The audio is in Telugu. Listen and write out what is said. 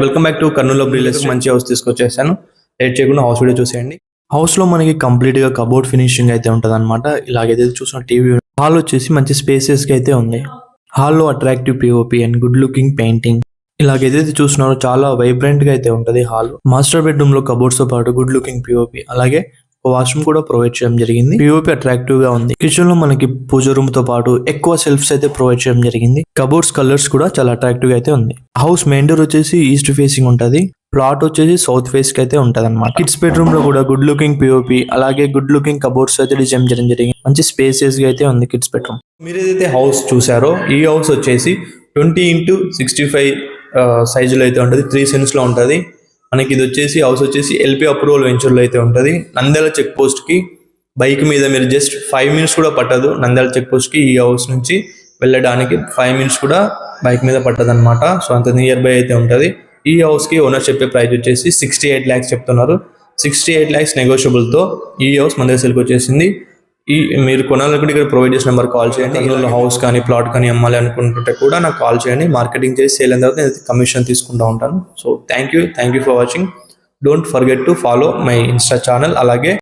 Welcome back to Kurnool real estate. మంచి హౌస్ తీసుకొచ్చేసాను. లేట్ చేయకుండా హౌస్ వీడియో చూసేయండి. హౌస్ లో మనకి కంప్లీట్ గా కబోర్డ్ ఫినిషింగ్ అయితే ఉంటుంది అనమాట. ఇలాగైతే చూసిన టీవీ హాల్ వచ్చేసి మంచి స్పేసెస్ గా అయితే ఉంది. హాల్లో attractive POP and good looking painting. ఇలాగైతే చూస్తున్నారో చాలా వైబ్రెంట్ గా అయితే ఉంటది హాల్. మాస్టర్ బెడ్రూమ్ లో కబోర్డ్స్ తో పాటు గుడ్ లుకింగ్ పిఓపి అలాగే వాష్రూమ్ కూడా ప్రొవైడ్ చేయడం జరిగింది. పిఓపి అట్రాక్టివ్ గా ఉంది. కిచెన్ లో మనకి పూజ రూమ్ తో పాటు ఎక్కువ సెల్ఫ్స్ అయితే ప్రొవైడ్ చేయడం జరిగింది. కబోర్డ్స్ కలర్స్ కూడా చాలా అట్రాక్టివ్ గా అయితే ఉంది. హౌస్ మెయిన్ డోర్ వచ్చేసి ఈస్ట్ ఫేసింగ్ ఉంటది. ప్లాట్ వచ్చేసి సౌత్ ఫేస్ కి అయితే ఉంటది అనమాట. కిడ్స్ బెడ్రూమ్ లో కూడా గుడ్ లుకింగ్ పిఓపి అలాగే గుడ్ లుకింగ్ కబోర్డ్స్ అయితే డిజైన్ చేయడం జరిగింది. మంచి స్పేసెస్ గా అయితే ఉంది కిడ్స్ బెడ్రూమ్. మీరు ఏదైతే హౌస్ చూసారో ఈ హౌస్ వచ్చేసి 20x65 సైజులో అయితే ఉంటుంది. 3 సెన్స్ లో ఉంటుంది. మనకి ఇది వచ్చేసి హౌస్ వచ్చేసి ఎల్పీ అప్రూవల్ వెంచర్లో అయితే ఉంటుంది. నంద్యాల చెక్ పోస్ట్ కి బైక్ మీద మీరు జస్ట్ 5 మినిట్స్ కూడా పట్టదు. నంద్యాల చెక్ పోస్ట్ కి ఈ హౌస్ నుంచి వెళ్ళడానికి 5 మినిట్స్ కూడా బైక్ మీద పట్టదు అనమాట. సో అంత నియర్ బై అయితే ఉంటుంది. ఈ హౌస్ కి ఓనర్ చెప్పే ప్రైస్ వచ్చేసి 68 lakhs చెప్తున్నారు. 68 lakhs నెగోషియబుల్ తో ఈ హౌస్ మన దగ్గరికి వచ్చేసింది. మీరు కొనాలనుకుంటే ఇక్కడ ప్రొవైడ్ చేసిన నెంబర్ కాల్ చేయండి. కర్నూలులో హౌస్ కానీ ప్లాట్ కానీ అమ్మాలి అనుకుంటుంటే కూడా నాకు కాల్ చేయండి. మార్కెటింగ్ చేసి సేల్ అయిన తర్వాత నేను కమిషన్ తీసుకుంటూ ఉంటాను. So thank you for watching. Don't forget to follow my Insta channel. అలాగే